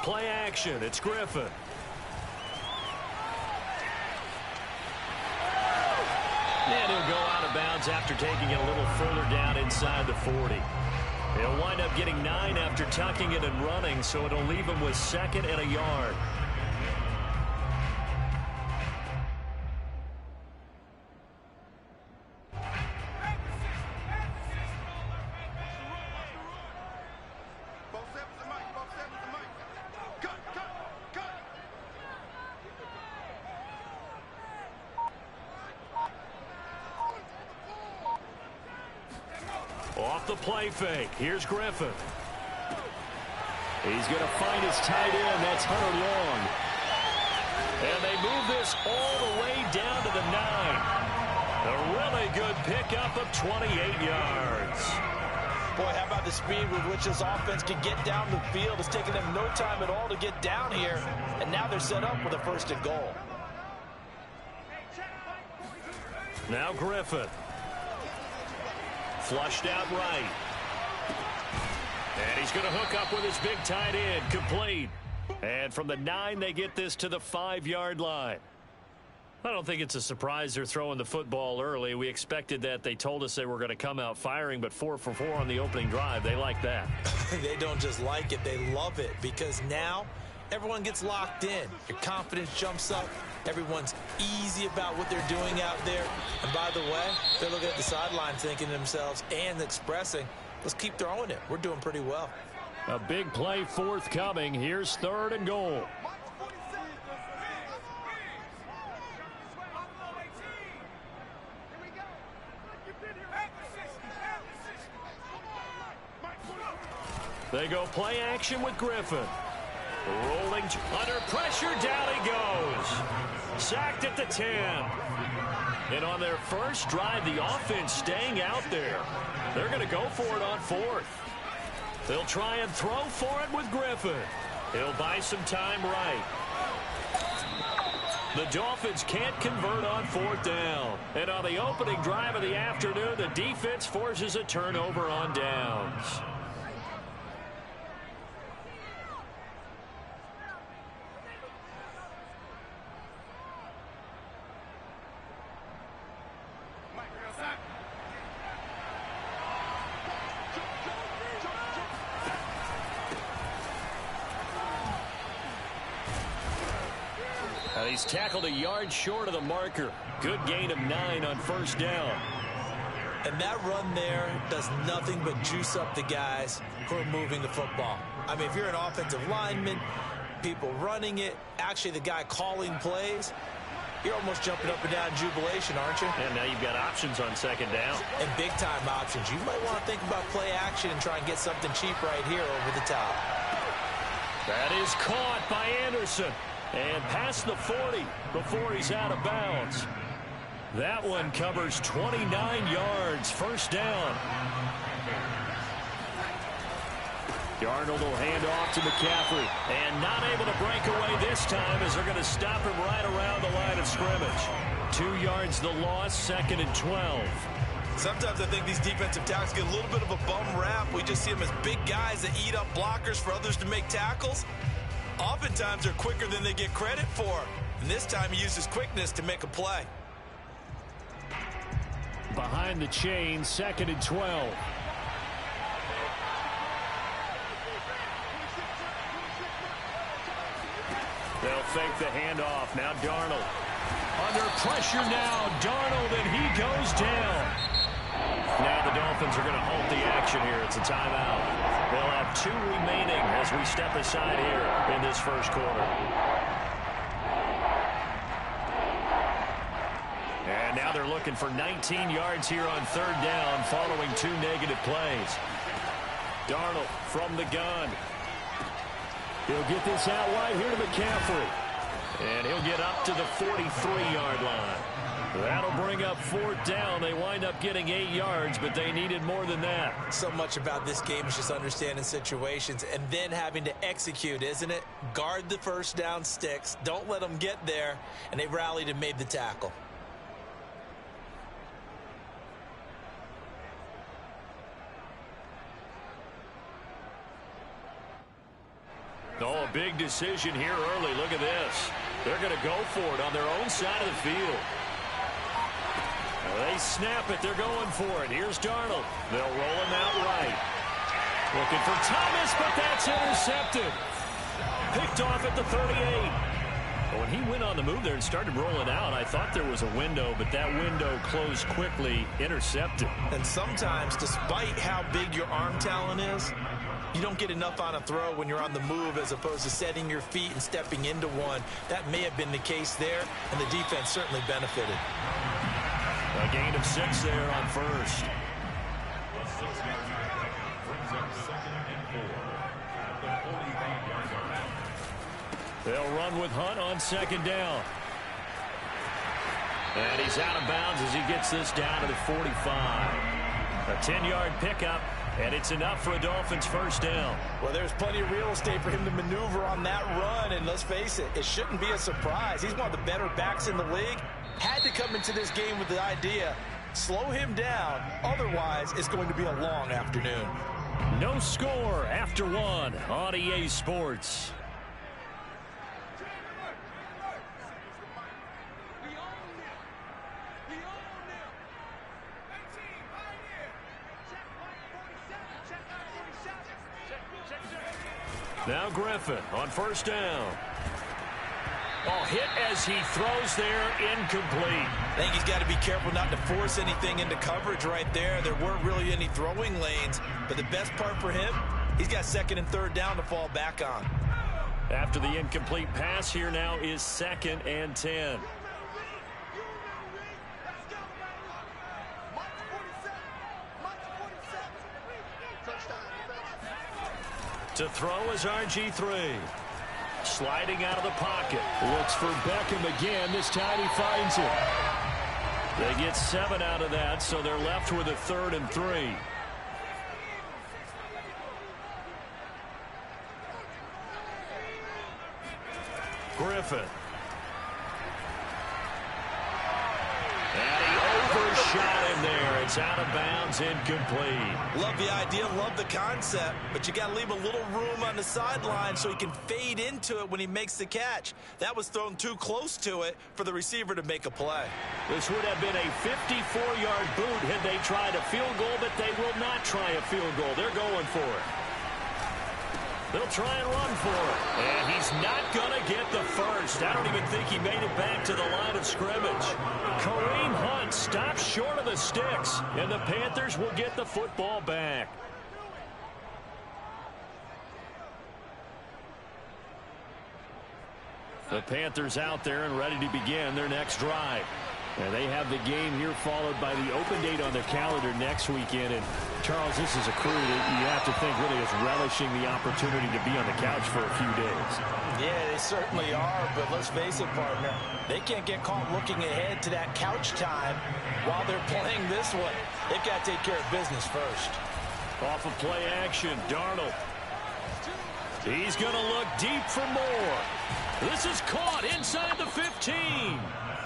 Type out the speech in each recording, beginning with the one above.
play action. It's Griffin. And he'll go out of bounds after taking it a little further down inside the 40. He'll wind up getting 9 after tucking it and running, so it'll leave him with 2nd and a yard. Off the play fake. Here's Griffin. He's going to find his tight end. That's Hunter Long. And they move this all the way down to the 9. A really good pickup of 28 yards. Boy, how about the speed with which this offense can get down the field? It's taken them no time at all to get down here. And now they're set up with a 1st and goal. Now Griffin. Flushed out right. And he's going to hook up with his big tight end. Complete. And from the 9, they get this to the 5-yard line. I don't think it's a surprise they're throwing the football early. We expected that. They told us they were going to come out firing, but 4 for 4 on the opening drive. They like that. They don't just like it. They love it because now everyone gets locked in. Your confidence jumps up. Everyone's easy about what they're doing out there. And by the way, they're looking at the sideline thinking to themselves and expressing, let's keep throwing it. We're doing pretty well. A big play forthcoming. Here's 3rd and goal. They go play action with Griffin. Rolling under pressure, down he goes. Sacked at the 10. And on their first drive, the offense staying out there. They're going to go for it on 4th. They'll try and throw for it with Griffin. He'll buy some time right. The Dolphins can't convert on 4th down. And on the opening drive of the afternoon, the defense forces a turnover on downs. He's tackled a yard short of the marker. Good gain of 9 on 1st down. And that run there does nothing but juice up the guys who are moving the football. I mean, if you're an offensive lineman, people running it, actually the guy calling plays, you're almost jumping up and down in jubilation, aren't you? And now you've got options on 2nd down. And big-time options. You might want to think about play action and try and get something cheap right here over the top. That is caught by Anderson. And past the 40 before he's out of bounds. That one covers 29 yards. 1st down. Darnold will hand off to McCaffrey. And not able to break away this time as they're going to stop him right around the line of scrimmage. 2 yards the loss, 2nd and 12. Sometimes I think these defensive tackles get a little bit of a bum rap. We just see them as big guys that eat up blockers for others to make tackles. Oftentimes they're quicker than they get credit for. And this time he uses quickness to make a play. Behind the chain, 2nd and 12. They'll fake the handoff. Now Darnold. Under pressure now. Darnold, and he goes down. Now the Dolphins are going to halt the action here. It's a timeout. They'll have 2 remaining as we step aside here in this 1st quarter. And now they're looking for 19 yards here on 3rd down following 2 negative plays. Darnold from the gun. He'll get this out wide here to McCaffrey. And he'll get up to the 43-yard line. That'll bring up 4th down. They wind up getting 8 yards, but they needed more than that. So much about this game is just understanding situations and then having to execute, isn't it? Guard the 1st down sticks. Don't let them get there. And they rallied and made the tackle. Oh, a big decision here early. Look at this. They're going to go for it on their own side of the field. They snap it. They're going for it. Here's Darnold. They'll roll him out right. Looking for Thomas, but that's intercepted. Picked off at the 38. But when he went on the move there and started rolling out, I thought there was a window, but that window closed quickly. Intercepted. And sometimes, despite how big your arm talent is, you don't get enough on a throw when you're on the move as opposed to setting your feet and stepping into one. That may have been the case there, and the defense certainly benefited. A gain of 6 there on first. They'll run with Hunt on second down. And he's out of bounds as he gets this down to the 45. A 10-yard pickup, and it's enough for a Dolphins first down. Well, there's plenty of real estate for him to maneuver on that run, and let's face it, it shouldn't be a surprise. He's one of the better backs in the league. Had to come into this game with the idea, slow him down, otherwise it's going to be a long afternoon. No score after 1 on EA Sports. Now Griffin on first down. Oh, hit as he throws there, incomplete. I think he's got to be careful not to force anything into coverage right there. There weren't really any throwing lanes, but the best part for him, he's got second and third down to fall back on. After the incomplete pass, here now is 2nd and 10. To throw is RG3. Sliding out of the pocket. Looks for Beckham again. This time he finds it. They get 7 out of that, so they're left with a 3rd and 3. Griffin. And he overshot him there. It's out of bounds, incomplete. Love the idea, love the concept, but you got to leave a little room on the sideline so he can fade into it when he makes the catch. That was thrown too close to it for the receiver to make a play. This would have been a 54-yard boot had they tried a field goal, but they will not try a field goal. They're going for it. They'll try and run for it. And he's not going to get the first. I don't even think he made it back to the line of scrimmage. Kareem Hunt stops short of the sticks, and the Panthers will get the football back. The Panthers out there and ready to begin their next drive. And they have the game here followed by the open date on their calendar next weekend. And, Charles, this is a crew that you have to think really is relishing the opportunity to be on the couch for a few days. Yeah, they certainly are, but let's face it, partner, they can't get caught looking ahead to that couch time while they're playing this one. They've got to take care of business first. Off of play action, Darnold. He's going to look deep for more. This is caught inside the 15.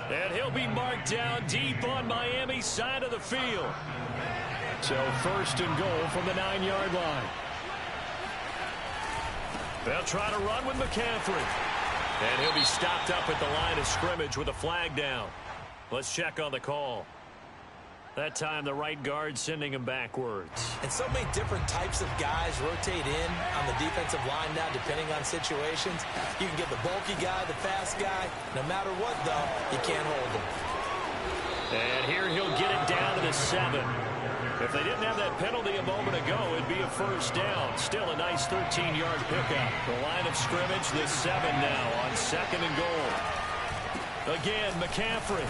And he'll be marked down deep on Miami's side of the field. So 1st and goal from the 9-yard line. They'll try to run with McCaffrey. And he'll be stopped up at the line of scrimmage with a flag down. Let's check on the call. That time the right guard sending him backwards. And so many different types of guys rotate in on the defensive line now depending on situations. You can get the bulky guy, the fast guy. No matter what, though, you can't hold him. And here he'll get it down to the 7. If they didn't have that penalty a moment ago, it'd be a first down. Still a nice 13-yard pickup. The line of scrimmage, the 7 now on 2nd and goal. Again, McCaffrey.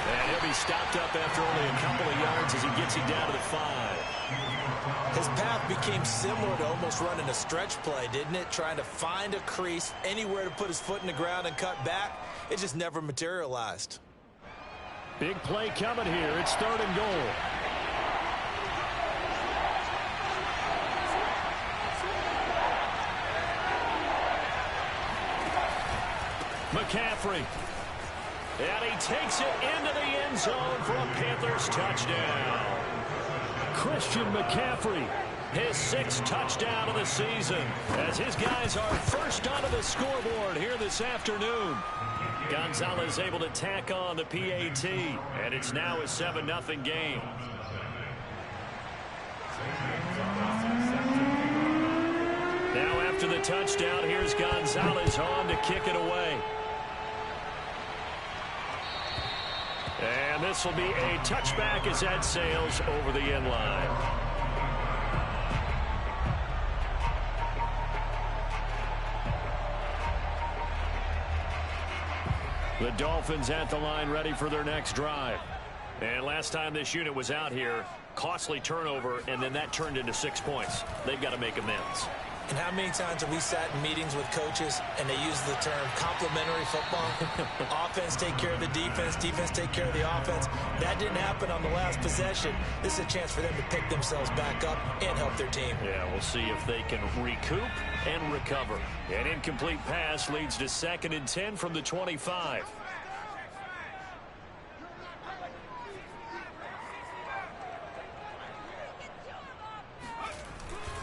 And he'll be stopped up after only a couple of yards as he gets him down to the 5. His path became similar to almost running a stretch play, didn't it? Trying to find a crease, anywhere to put his foot in the ground and cut back. It just never materialized. Big play coming here. It's 3rd and goal. McCaffrey. And he takes it into the end zone for a Panthers touchdown. Christian McCaffrey His 6th touchdown of the season as his guys are first onto the scoreboard here this afternoon. Gonzalez able to tack on the PAT, and it's now a 7-0 game. Now after the touchdown, here's Gonzalez on to kick it away. And this will be a touchback as that sails over the end line. The Dolphins at the line ready for their next drive. And last time this unit was out here, costly turnover, and then that turned into 6 points. They've got to make amends. And how many times have we sat in meetings with coaches and they use the term complementary football? Offense take care of the defense, defense take care of the offense. That didn't happen on the last possession. This is a chance for them to pick themselves back up and help their team. Yeah, we'll see if they can recoup and recover. An incomplete pass leads to 2nd and 10 from the 25.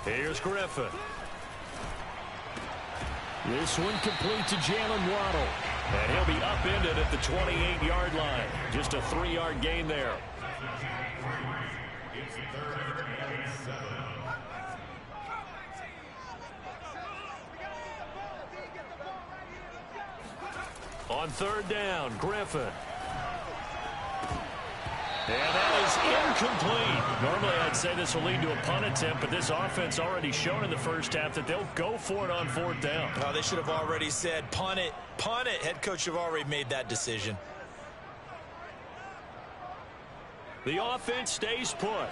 Here's Griffin. This one complete to Jalen Waddle. And he'll be upended at the 28-yard line. Just a 3-yard gain there. On 3rd down, Griffin. And that is incomplete. Normally I'd say this will lead to a punt attempt, but this offense already shown in the first half that they'll go for it on 4th down. Oh, they should have already said, punt it, punt it. Head coach have already made that decision. The offense stays put.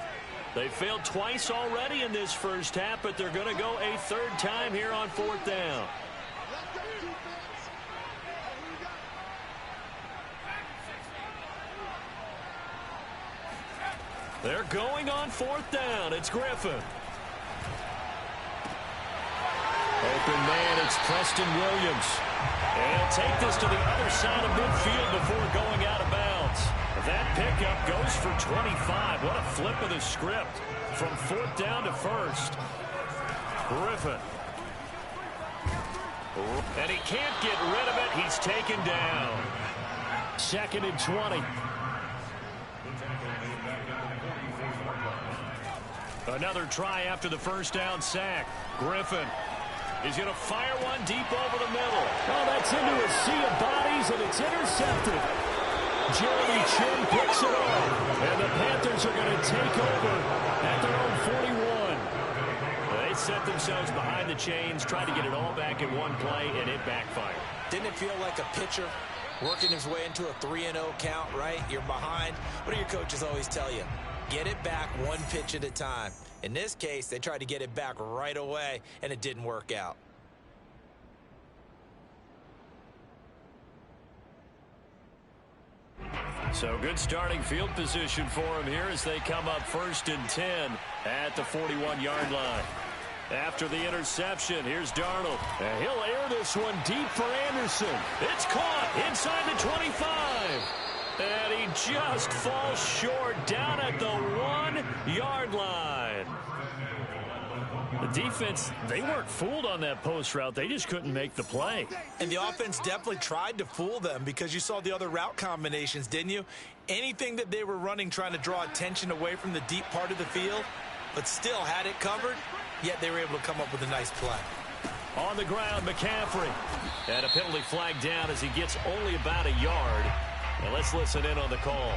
They failed twice already in this first half, but they're going to go a 3rd time here on 4th down. They're going on 4th down. It's Griffin. Open man, it's Preston Williams. And he'll take this to the other side of midfield before going out of bounds. That pickup goes for 25. What a flip of the script from 4th down to 1st. Griffin. And he can't get rid of it. He's taken down. 2nd and 20. Another try after the first down sack. Griffin is going to fire one deep over the middle. Oh, that's into a sea of bodies, and it's intercepted. Jeremy Chin picks it up, and the Panthers are going to take over at their own 41. They set themselves behind the chains, tried to get it all back in one play, and it backfired. Didn't it feel like a pitcher working his way into a 3-0 count, right? You're behind. What do your coaches always tell you? Get it back one pitch at a time. In this case, they tried to get it back right away, and it didn't work out. So good starting field position for him here as they come up 1st and 10 at the 41-yard line. After the interception, here's Darnold. And he'll air this one deep for Anderson. It's caught inside the 25. And he just falls short down at the 1-yard line. The defense, they weren't fooled on that post route. They just couldn't make the play. And the offense definitely tried to fool them because you saw the other route combinations, didn't you? Anything that they were running trying to draw attention away from the deep part of the field, but still had it covered, yet they were able to come up with a nice play. On the ground, McCaffrey. And a penalty flag down as he gets only about a yard. And let's listen in on the call.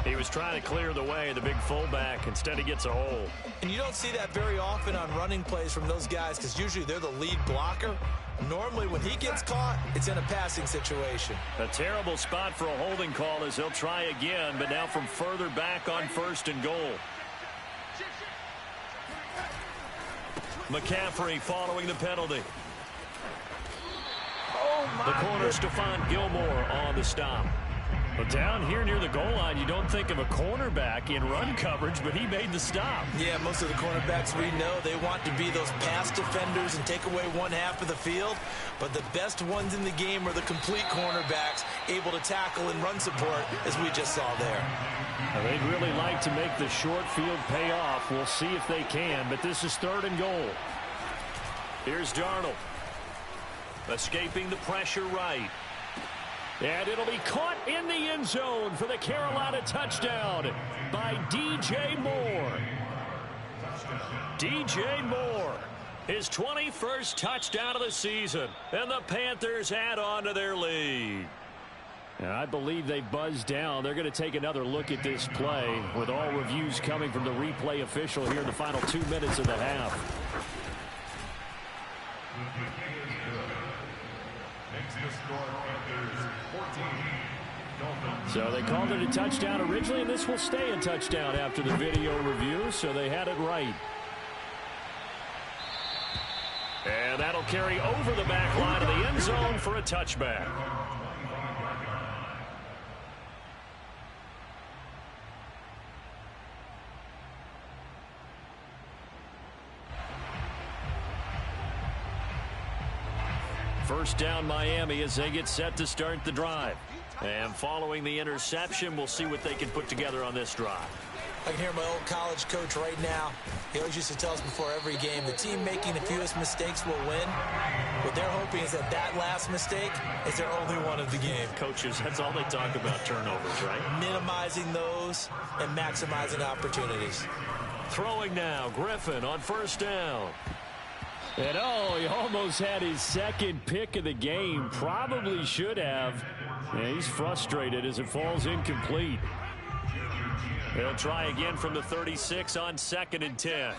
He was trying to clear the way, the big fullback. Instead, he gets a hole. And you don't see that very often on running plays from those guys because usually they're the lead blocker. Normally, when he gets caught, it's in a passing situation. A terrible spot for a holding call as he'll try again, but now from further back on 1st and goal. McCaffrey following the penalty. The corner, Stephon Gilmore on the stop. But down here near the goal line, you don't think of a cornerback in run coverage, but he made the stop. Yeah, most of the cornerbacks we know, they want to be those pass defenders and take away one half of the field. But the best ones in the game are the complete cornerbacks, able to tackle and run support, as we just saw there. They'd really like to make the short field pay off. We'll see if they can, but this is 3rd and goal. Here's Darnold. Escaping the pressure right. And it'll be caught in the end zone for the Carolina touchdown by DJ Moore. DJ Moore, his 21st touchdown of the season, and the Panthers add on to their lead. And I believe they buzzed down. They're going to take another look at this play with all reviews coming from the replay official here in the final 2 minutes of the half. So they called it a touchdown originally, and this will stay a touchdown after the video review, so they had it right. And that'll carry over the back line of the end zone for a touchback. First down Miami as they get set to start the drive. And following the interception, we'll see what they can put together on this drive. I can hear my old college coach right now. He always used to tell us before every game, the team making the fewest mistakes will win. What they're hoping is that that last mistake is their only one of the game. Coaches, that's all they talk about, turnovers, right? Minimizing those and maximizing opportunities. Throwing now, Griffin on first down. And oh, he almost had his second pick of the game. Probably should have. Yeah, he's frustrated as it falls incomplete. They'll try again from the 36 on 2nd and 10.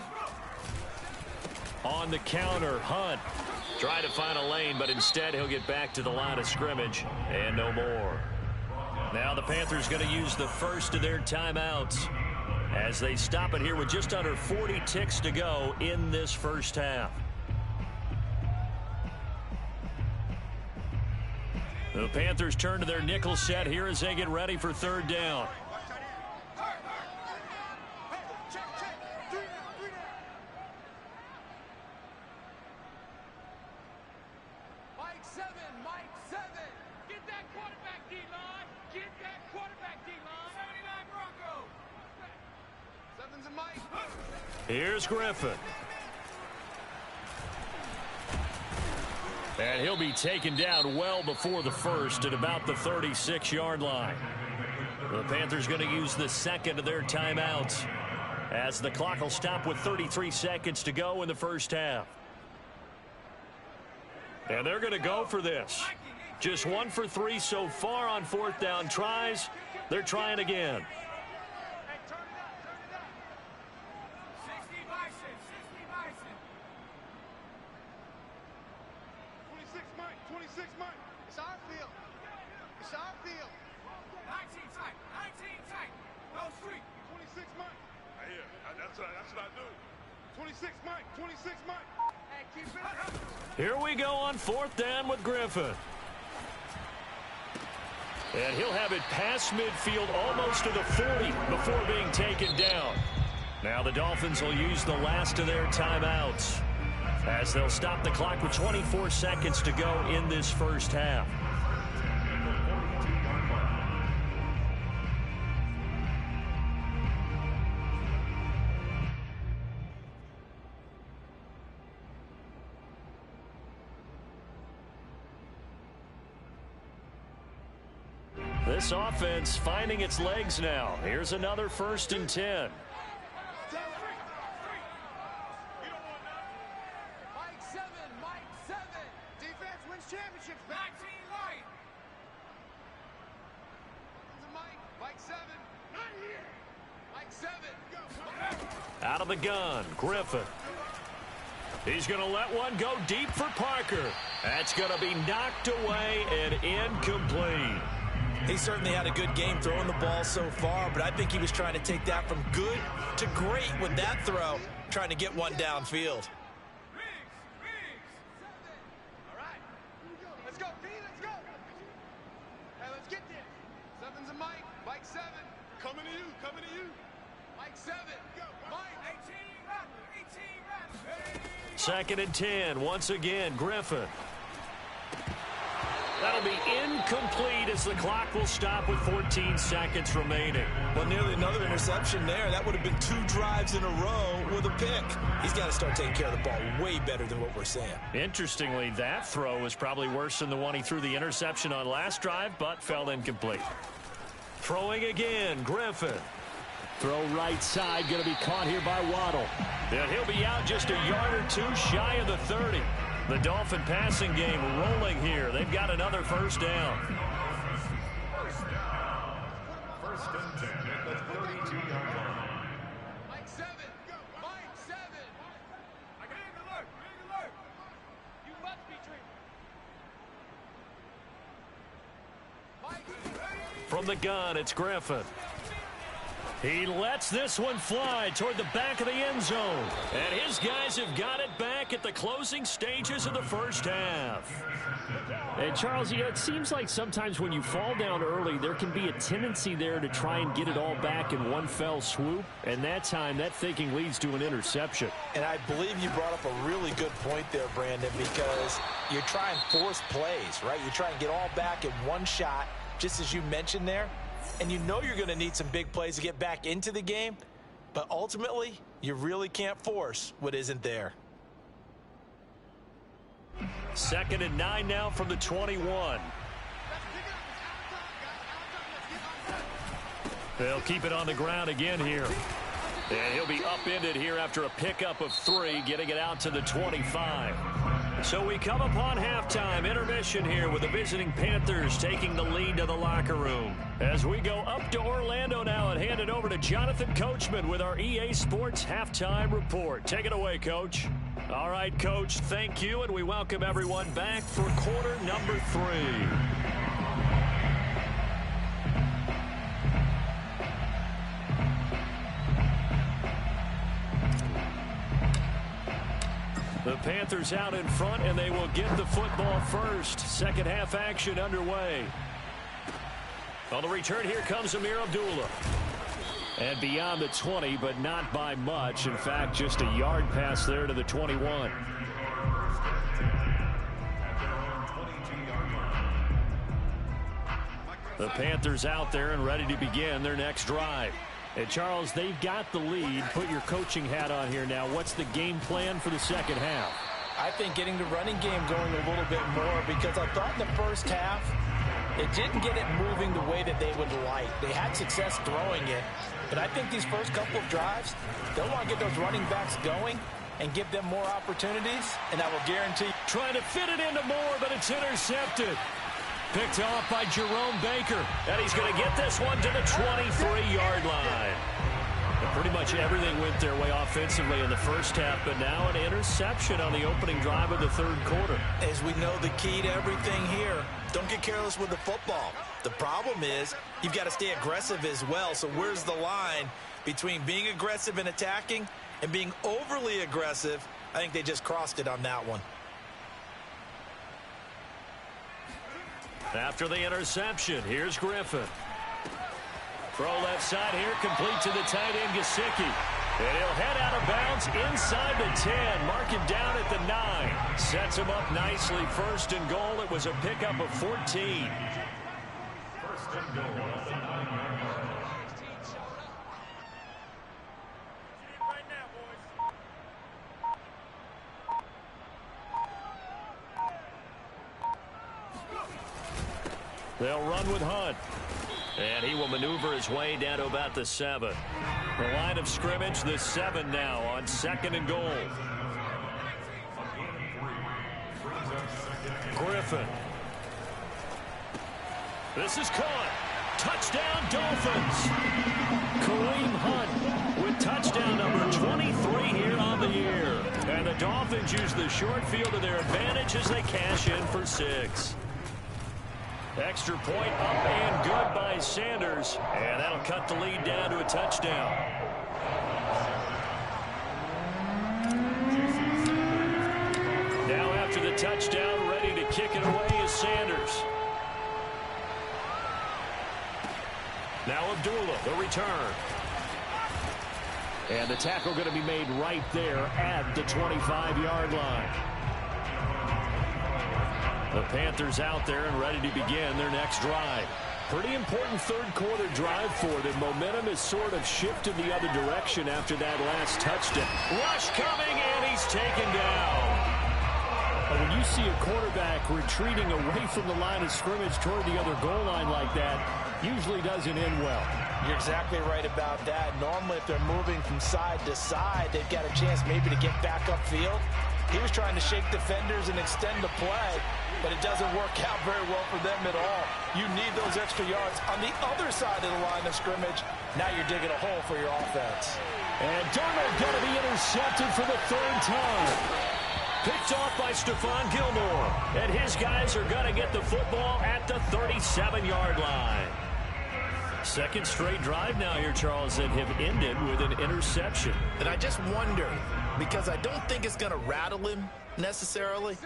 On the counter, Hunt. Try to find a lane, but instead he'll get back to the line of scrimmage and no more. Now the Panthers going to use the first of their timeouts as they stop it here with just under 40 ticks to go in this first half. The Panthers turn to their nickel set here as they get ready for 3rd down. Mike 7, get that quarterback D-line, get that quarterback D-line. 79 Broncos. 7's a Mike. Here's Griffin. And he'll be taken down well before the first at about the 36-yard line. The Panthers going to use the second of their timeouts as the clock will stop with 33 seconds to go in the first half. And they're going to go for this. Just 1 for 3 so far on 4th down tries. They're trying again. Here we go on 4th down with Griffin. And he'll have it past midfield almost to the 40 before being taken down. Now the Dolphins will use the last of their timeouts as they'll stop the clock with 24 seconds to go in this first half. This offense finding its legs now. Here's another 1st and 10. Mike 7. Defense wins championships. 19 right. Mike 7. Not here. Mike 7. Go. Out of the gun, Griffin. He's going to let one go deep for Parker. That's going to be knocked away and incomplete. He certainly had a good game throwing the ball so far, but I think he was trying to take that from good to great with that throw, trying to get one downfield. All right. Let's go, P. Let's go. Hey, let's get this. 7's a Coming to you, coming to you. Mike 7, go. Mike 18, 2nd and 10. Once again, Griffin. That'll be incomplete as the clock will stop with 14 seconds remaining. Well, nearly another interception there. That would have been 2 drives in a row with a pick. He's got to start taking care of the ball way better than what we're saying. Interestingly, that throw was probably worse than the one he threw the interception on last drive, but fell incomplete. Throwing again, Griffin. Throw right side, going to be caught here by Waddle. And he'll be out just a yard or 2 shy of the 30. The Dolphin passing game rolling here. They've got another first down. First and 10 at the 32-yard line. Mike 7, go. Mike 7. I got him alert. Alert. You must be dreaming. From the gun, it's Griffin. He lets this one fly toward the back of the end zone. And his guys have got it back at the closing stages of the first half. And Charles, it seems like sometimes when you fall down early, there can be a tendency there to try and get it all back in one fell swoop. And that time, that thinking leads to an interception. And I believe you brought up a really good point there, Brandon, because you're trying force plays, right? You try and get all back in one shot, just as you mentioned there. And you know you're going to need some big plays to get back into the game. But ultimately, you really can't force what isn't there. 2nd and 9 now from the 21. They'll keep it on the ground again here. And he'll be upended here after a pickup of 3, getting it out to the 25. So we come upon halftime intermission here with the visiting Panthers taking the lead to the locker room. As we go up to Orlando now and hand it over to Jonathan Coachman with our EA Sports halftime report. Take it away, Coach. All right, Coach, thank you, and we welcome everyone back for quarter number 3. The Panthers out in front, and they will get the football first. Second half action underway. On the return, here comes Amir Abdullah. And beyond the 20, but not by much. In fact, just a yard pass there to the 21. The Panthers out there and ready to begin their next drive. And Charles, they've got the lead. Put your coaching hat on here now. What's the game plan for the second half? I think getting the running game going a little bit more, because I thought in the first half it didn't get it moving the way that they would like. They had success throwing it, but I think these first couple of drives, they'll want to get those running backs going and give them more opportunities, and I will guarantee. Trying to fit it into Moore, but it's intercepted. Picked off by Jerome Baker. And he's going to get this one to the 23-yard line. And pretty much everything went their way offensively in the first half, but now an interception on the opening drive of the third quarter. As we know, the key to everything here, don't get careless with the football. The problem is you've got to stay aggressive as well. So where's the line between being aggressive and attacking and being overly aggressive? I think they just crossed it on that one. After the interception, here's Griffin. Throw left side here, complete to the tight end, Gesicki. And he'll head out of bounds inside the 10. Mark him down at the 9. Sets him up nicely. First and goal. It was a pickup of 14. First and goal at the 9-yard line. They'll run with Hunt. And he will maneuver his way down to about the 7. The line of scrimmage, the 7 now on 2nd and goal. Griffin. This is caught. Touchdown, Dolphins. Kareem Hunt with touchdown number 23 here on the year. And the Dolphins use the short field to their advantage as they cash in for 6. Extra point up and good by Sanders. And that'll cut the lead down to a touchdown. Now after the touchdown, ready to kick it away is Sanders. Now Abdullah, the return. And the tackle going to be made right there at the 25-yard line. The Panthers out there and ready to begin their next drive. Pretty important third-quarter drive for them. Momentum has sort of shifted the other direction after that last touchdown. Rush coming, and he's taken down. When you see a quarterback retreating away from the line of scrimmage toward the other goal line like that, usually doesn't end well. You're exactly right about that. Normally, if they're moving from side to side, they've got a chance maybe to get back upfield. He was trying to shake defenders and extend the play, but it doesn't work out very well for them at all. You need those extra yards on the other side of the line of scrimmage. Now you're digging a hole for your offense. And Darnold going to be intercepted for the third time. Picked off by Stephon Gilmore. And his guys are going to get the football at the 37-yard line. Second straight drive now here, Charles, that have ended with an interception. And I just wonder, because I don't think it's going to rattle him necessarily,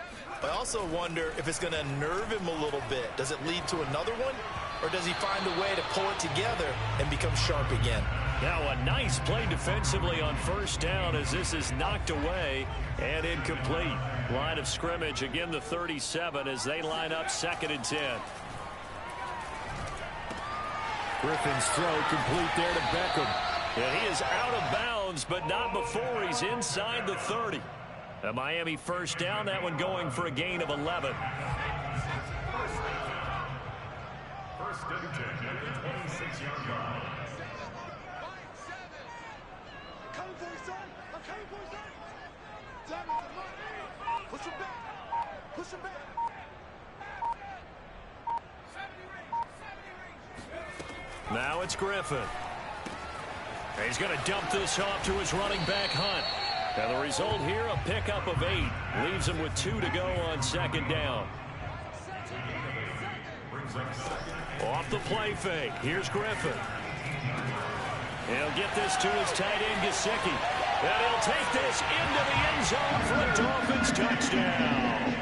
but I also wonder if it's going to unnerve him a little bit. Does it lead to another one? Or does he find a way to pull it together and become sharp again? Now a nice play defensively on first down as this is knocked away and incomplete. Line of scrimmage, again the 37 as they line up 2nd and 10. Griffin's throw complete there to Beckham. And he is out of bounds, but not before he's inside the 30. A Miami first down, that one going for a gain of 11. First and 10 at the 26-yard line. Push him back. Push him back. Now it's Griffin. And he's going to dump this off to his running back, Hunt. And the result here, a pickup of 8. Leaves him with 2 to go on 2nd down. Off the play fake. Here's Griffin. He'll get this to his tight end, Gesicki. And he'll take this into the end zone for a Dolphins touchdown.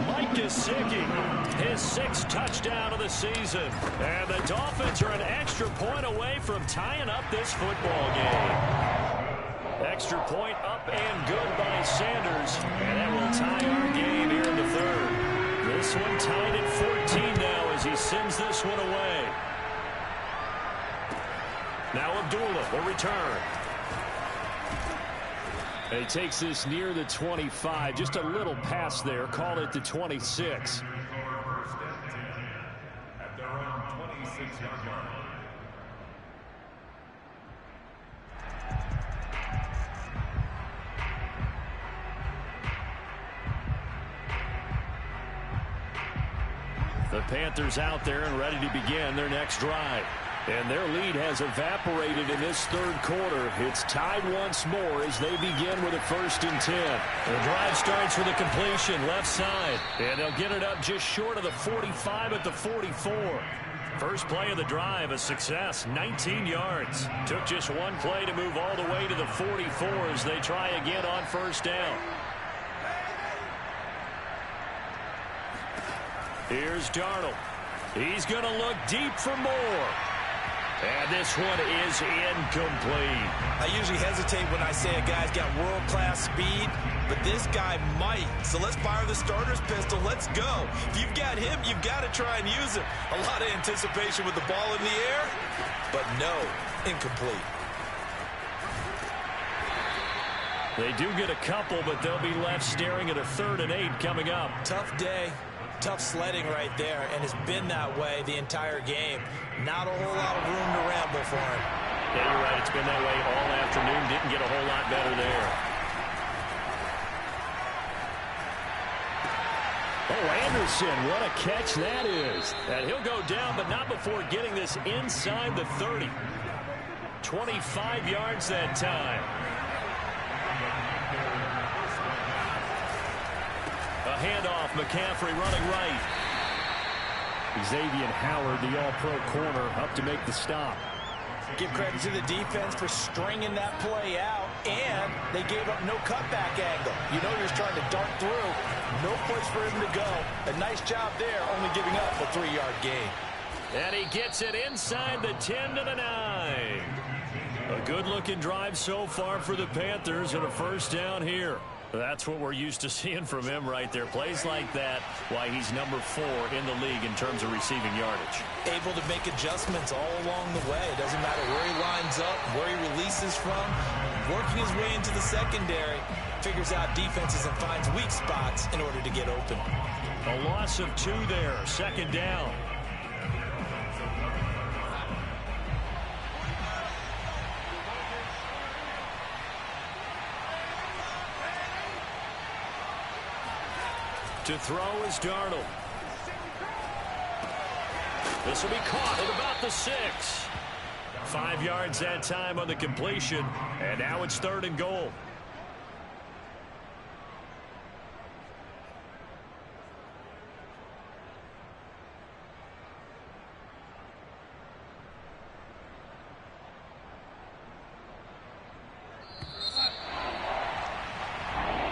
Mike Gesicki, his 6th touchdown of the season. And the Dolphins are an extra point away from tying up this football game. Extra point up and good by Sanders. And that will tie our game here in the 3rd. This one tied at 14 now as he sends this one away. Now Abdullah, the return. He takes this near the 25. Just a little pass there. Call it the 26. First and 10 at their own 26-yard line. The Panthers out there and ready to begin their next drive. And their lead has evaporated in this 3rd quarter. It's tied once more as they begin with a 1st and 10. The drive starts with a completion left side. And they'll get it up just short of the 45 at the 44. First play of the drive, a success, 19 yards. Took just one play to move all the way to the 44 as they try again on first down. Here's Darnold. He's going to look deep for more. And this one is incomplete. I usually hesitate when I say a guy's got world-class speed, but this guy might. So let's fire the starter's pistol. Let's go. If you've got him, you've got to try and use him. A lot of anticipation with the ball in the air, but no, incomplete. They do get a couple, but they'll be left staring at a 3rd and 8 coming up. Tough day. Tough sledding right there, and it's been that way the entire game. Not a whole lot of room to ramble for him. Yeah, you're right. It's been that way all afternoon. Didn't get a whole lot better there. Oh, Anderson, what a catch that is. And he'll go down, but not before getting this inside the 30. 25 yards that time. A handoff, McCaffrey running right. Xavier Howard, the all-pro corner, up to make the stop. Give credit to the defense for stringing that play out, and they gave up no cutback angle. You know you're just trying to dart through. No place for him to go. A nice job there, only giving up a 3-yard gain. And he gets it inside the 10 to the 9. A good-looking drive so far for the Panthers and a first down here. That's what we're used to seeing from him right there. Plays like that, why he's number 4 in the league in terms of receiving yardage. Able to make adjustments all along the way. It doesn't matter where he lines up, where he releases from. Working his way into the secondary, figures out defenses and finds weak spots in order to get open. A loss of 2 there, second down. To throw is Darnold. This will be caught at about the 6. 5 yards that time on the completion, and now it's 3rd and goal.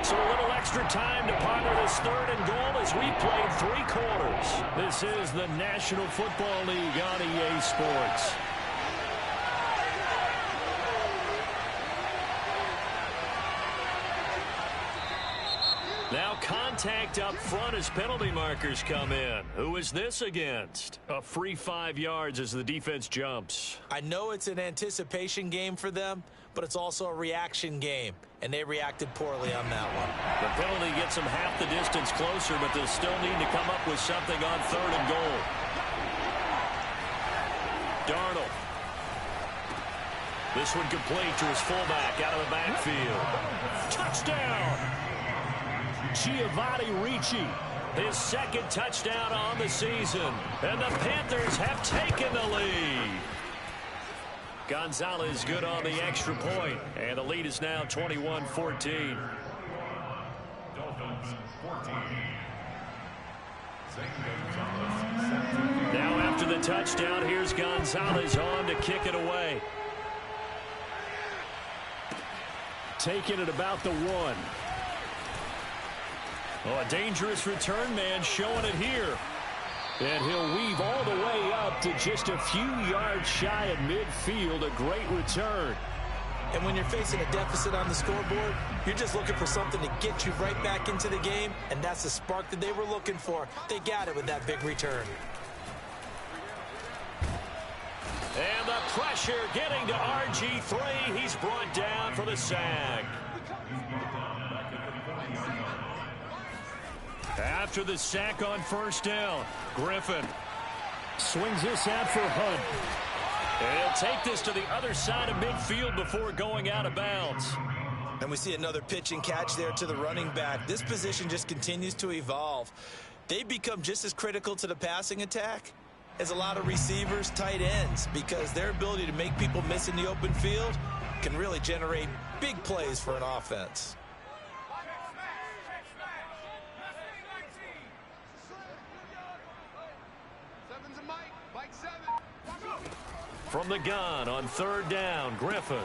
So a little extra time to ponder this 3rd and goal as we played 3 quarters. This is the National Football League on EA Sports. Now contact up front as penalty markers come in. Who is this against? A free 5 yards as the defense jumps. I know it's an anticipation game for them, but it's also a reaction game, and they reacted poorly on that one. The penalty gets them half the distance closer, but they'll still need to come up with something on 3rd and goal. Darnold. This one complete to his fullback out of the backfield. Touchdown! Giovanni Ricci, his 2nd touchdown on the season. And the Panthers have taken the lead. Gonzalez good on the extra point, and the lead is now 21-14. Now after the touchdown, here's Gonzalez on to kick it away. Taking it about the 1. Oh, a dangerous return man showing it here. And he'll weave all the way up to just a few yards shy of midfield. A great return. And when you're facing a deficit on the scoreboard, you're just looking for something to get you right back into the game, and that's the spark that they were looking for. They got it with that big return. And the pressure getting to RG3. He's brought down for the sack. After the sack on 1st down, Griffin Swings this out for Hunt. And he'll take this to the other side of midfield before going out of bounds. And we see another pitch and catch there to the running back. This position just continues to evolve. They become just as critical to the passing attack as a lot of receivers, tight ends, because their ability to make people miss in the open field can really generate big plays for an offense. From the gun on 3rd down, Griffin.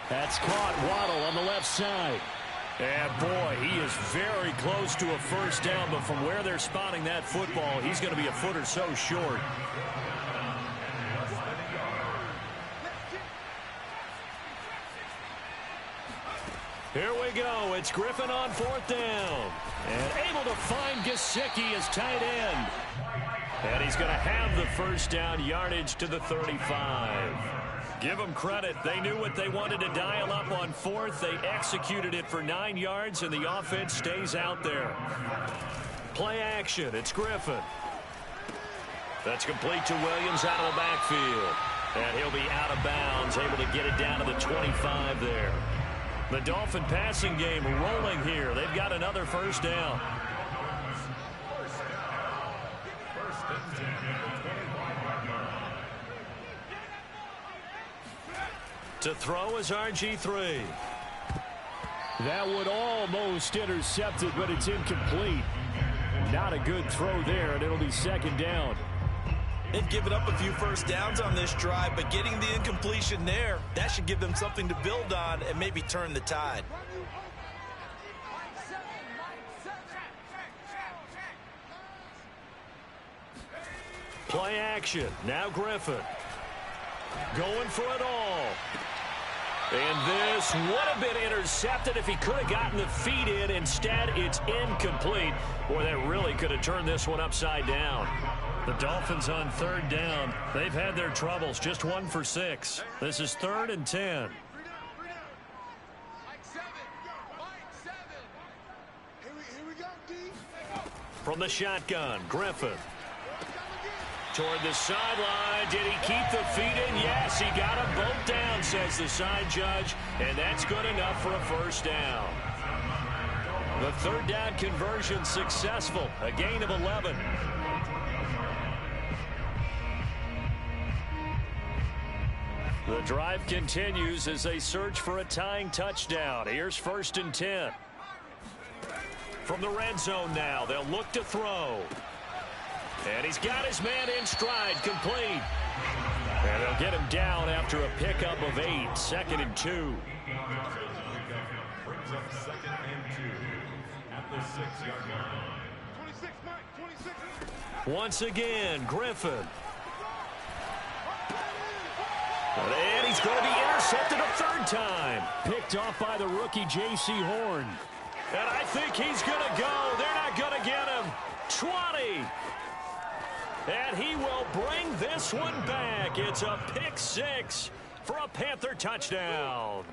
That's caught. Waddle on the left side. And boy, he is very close to a first down, but from where they're spotting that football, he's going to be a foot or so short. Here we go. It's Griffin on 4th down. And able to find Gesicki as tight end. And he's going to have the first down, yardage to the 35. Give them credit. They knew what they wanted to dial up on 4th. They executed it for 9 yards, and the offense stays out there. Play action. It's Griffin. That's complete to Williams out of the backfield. And he'll be out of bounds, able to get it down to the 25 there. The Dolphin passing game rolling here. They've got another first down. To throw is RG3. That would almost intercept it, but it's incomplete. Not a good throw there, and it'll be 2nd down. They've given up a few first downs on this drive, but getting the incompletion there, that should give them something to build on and maybe turn the tide. Play action. Now Griffin. Going for it all. And this would have been intercepted if he could have gotten the feet in. Instead, it's incomplete. Boy, that really could have turned this one upside down. The Dolphins on third down. They've had their troubles. Just 1 for 6. This is 3rd and 10. From the shotgun, Griffin. Toward the sideline. Did he keep the feet in? Yes, he got them both down, says the side judge. And that's good enough for a first down. The 3rd down conversion successful. A gain of 11. The drive continues as they search for a tying touchdown. Here's 1st and 10. From the red zone now, they'll look to throw. And he's got his man in stride, complete. And they'll get him down after a pickup of 8, 2nd and 2. Brings up 2nd and 2 at the 6-yard line. 26, Mike, 26. Once again, Griffin. And he's going to be intercepted a 3rd time. Picked off by the rookie J.C. Horn. And I think he's going to go. They're not going to get him. 20. And he will bring this one back. It's a pick 6 for a Panther touchdown.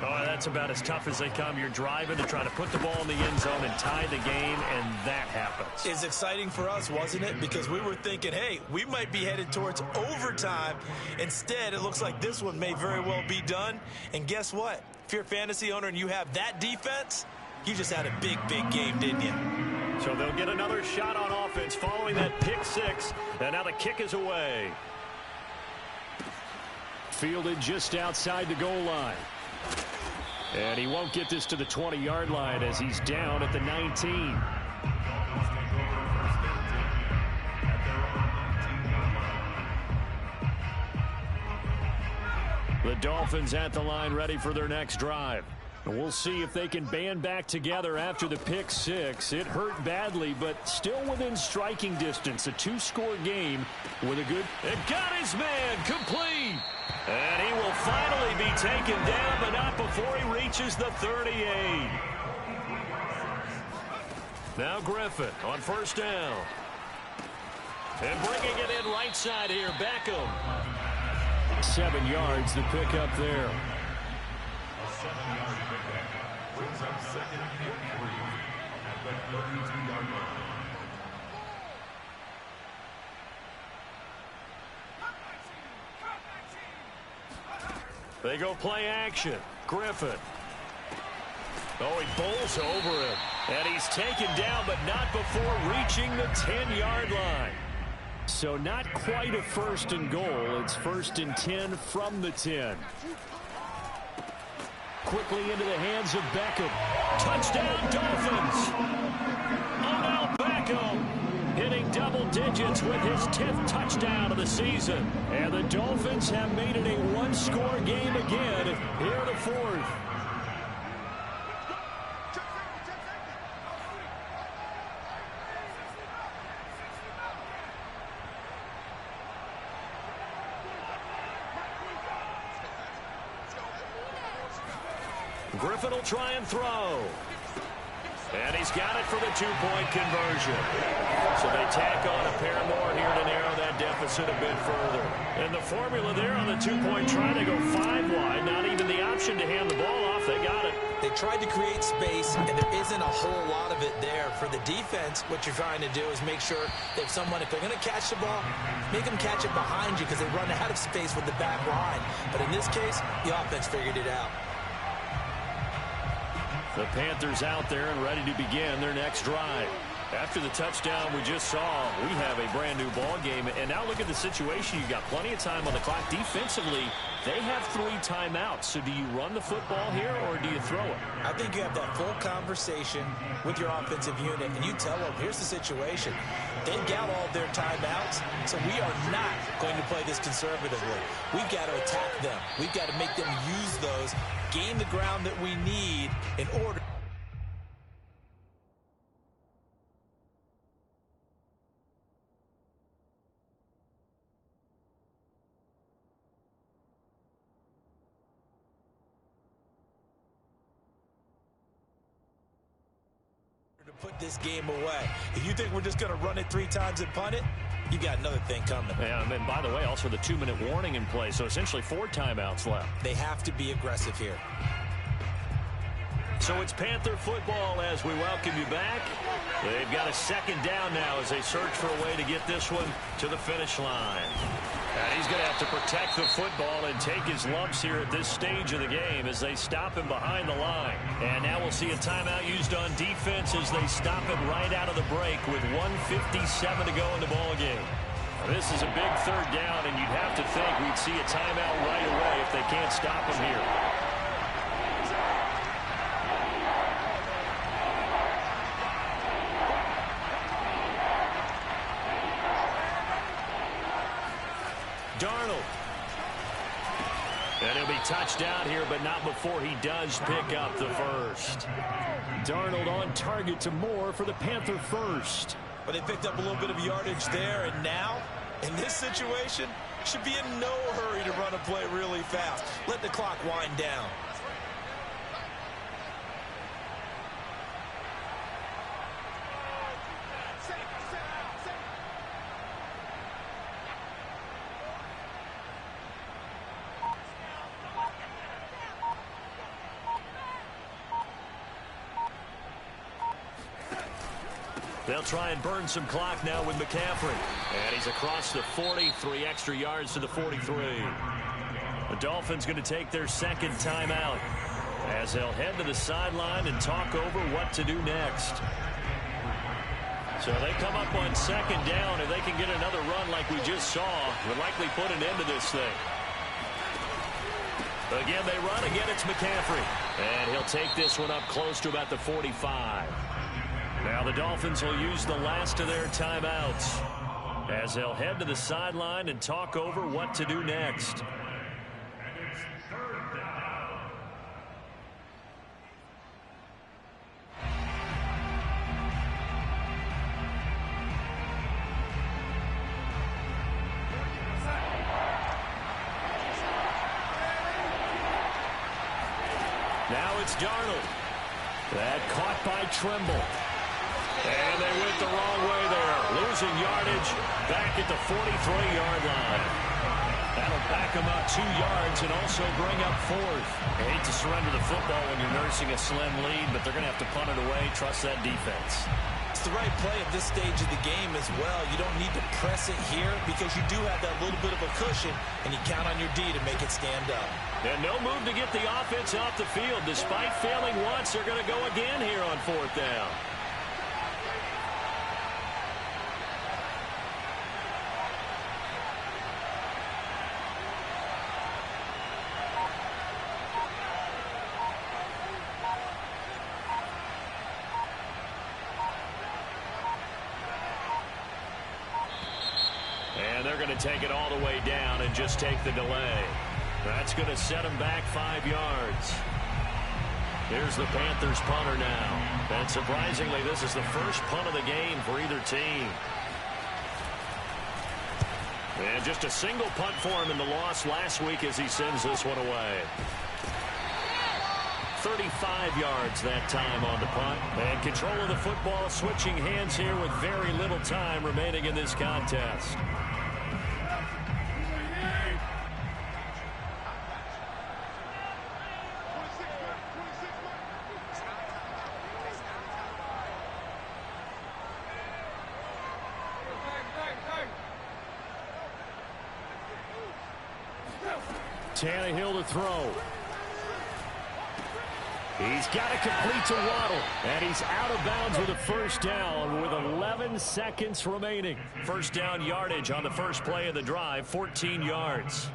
Oh, that's about as tough as they come. You're driving to try to put the ball in the end zone and tie the game, and that happens. It's exciting for us, wasn't it? Because we were thinking, hey, we might be headed towards overtime. Instead, it looks like this one may very well be done. And guess what? If you're a fantasy owner and you have that defense, you just had a big, big game, didn't you? So they'll get another shot on offense following that pick 6, and now the kick is away. Fielded just outside the goal line. And he won't get this to the 20-yard line as he's down at the 19. The Dolphins at the line ready for their next drive. And we'll see if they can band back together after the pick 6. It hurt badly, but still within striking distance. A 2-score game with a good... And got his man complete. And he will finally be taken down, but not before he reaches the 38. Now Griffin on 1st down. And bringing it in right side here, Beckham. 7 yards, the pickup there. A 7-yard pickup brings up 2nd and 3 at the 32-yard line. They go play action. Griffin. Oh, he bowls over him. And he's taken down, but not before reaching the 10-yard line. So not quite a 1st and goal. It's 1st and 10 from the 10. Quickly into the hands of Beckham. Touchdown, Dolphins. Oh, now Beckham hitting double digits with his 10th touchdown of the season. And the Dolphins have made it a 1-score game again here in the 4th. Griffin will try and throw. And he's got it for the 2-point conversion. So they tack on a pair more here to narrow that deficit a bit further. And the formula there on the 2-point try to go 5 wide. Not even the option to hand the ball off. They got it. They tried to create space, and there isn't a whole lot of it there. For the defense, what you're trying to do is make sure that if they're going to catch the ball, make them catch it behind you because they run out of space with the back line. But in this case, the offense figured it out. The Panthers out there and ready to begin their next drive. After the touchdown we just saw, we have a brand new ball game. And now look at the situation. You've got plenty of time on the clock. Defensively, they have 3 timeouts. So do you run the football here or do you throw it? I think you have that full conversation with your offensive unit, and you tell them, here's the situation. They've got all their timeouts, so we are not going to play this conservatively. We've got to attack them. We've got to make them use those, gain the ground that we need in order. To put this game away. If you think we're just going to run it 3 times and punt it, you got another thing coming. Yeah, and by the way, also the 2-minute warning in play, so essentially 4 timeouts left. They have to be aggressive here. So it's Panther football as we welcome you back. They've got a second down now as they search for a way to get this one to the finish line. And he's going to have to protect the football and take his lumps here at this stage of the game as they stop him behind the line. And now we'll see a timeout used on defense as they stop him right out of the break with 1:57 to go in the ball game. Now, this is a big third down, and you'd have to think we'd see a timeout right away if they can't stop him here. Darnold. And he'll be touched out here, but not before he does pick up the first. Darnold on target to Moore for the Panther first. But they picked up a little bit of yardage there, and now, in this situation, should be in no hurry to run a play really fast. Let the clock wind down. They'll try and burn some clock now with McCaffrey. And he's across the 40, 3 extra yards to the 43. The Dolphins going to take their second timeout as they'll head to the sideline and talk over what to do next. So they come up on second down, and they can get another run like we just saw. Would likely put an end to this thing. Again, they run. Again, it's McCaffrey. And he'll take this one up close to about the 45. Now the Dolphins will use the last of their timeouts as they'll head to the sideline and talk over what to do next. Now it's Darnold. That caught by Trimble. And they went the wrong way there. Losing yardage back at the 43-yard line. That'll back them up 2 yards and also bring up 4th. I hate to surrender the football when you're nursing a slim lead, but they're going to have to punt it away. Trust that defense. It's the right play at this stage of the game as well. You don't need to press it here because you do have that little bit of a cushion, and you count on your D to make it stand up. And no move to get the offense off the field. Despite failing once, they're going to go again here on 4th down. And they're going to take it all the way down and just take the delay. That's going to set them back 5 yards. Here's the Panthers punter now. And surprisingly, this is the first punt of the game for either team. And just a single punt for him in the loss last week as he sends this one away. 35 yards that time on the punt. And control of the football switching hands here with very little time remaining in this contest. Tannehill to throw. He's got to complete to Waddle, and he's out of bounds with a first down with 11 seconds remaining. First down yardage on the first play of the drive, 14 yards.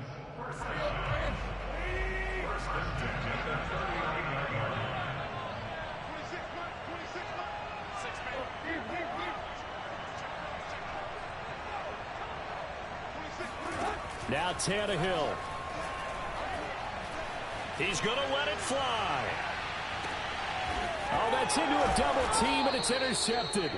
Now Tannehill. He's going to let it fly. Oh, that's into a double team, and it's intercepted.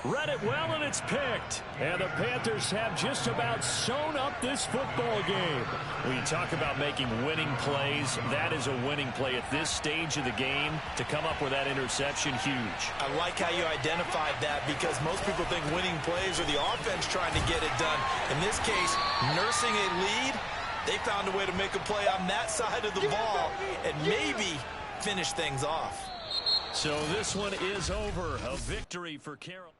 Read it well, and it's picked. And the Panthers have just about sewn up this football game. When you talk about making winning plays, that is a winning play at this stage of the game. To come up with that interception, huge. I like how you identified that, because most people think winning plays are the offense trying to get it done. In this case, nursing a lead, they found a way to make a play on that side of the ball and maybe finish things off. So this one is over. A victory for Carroll.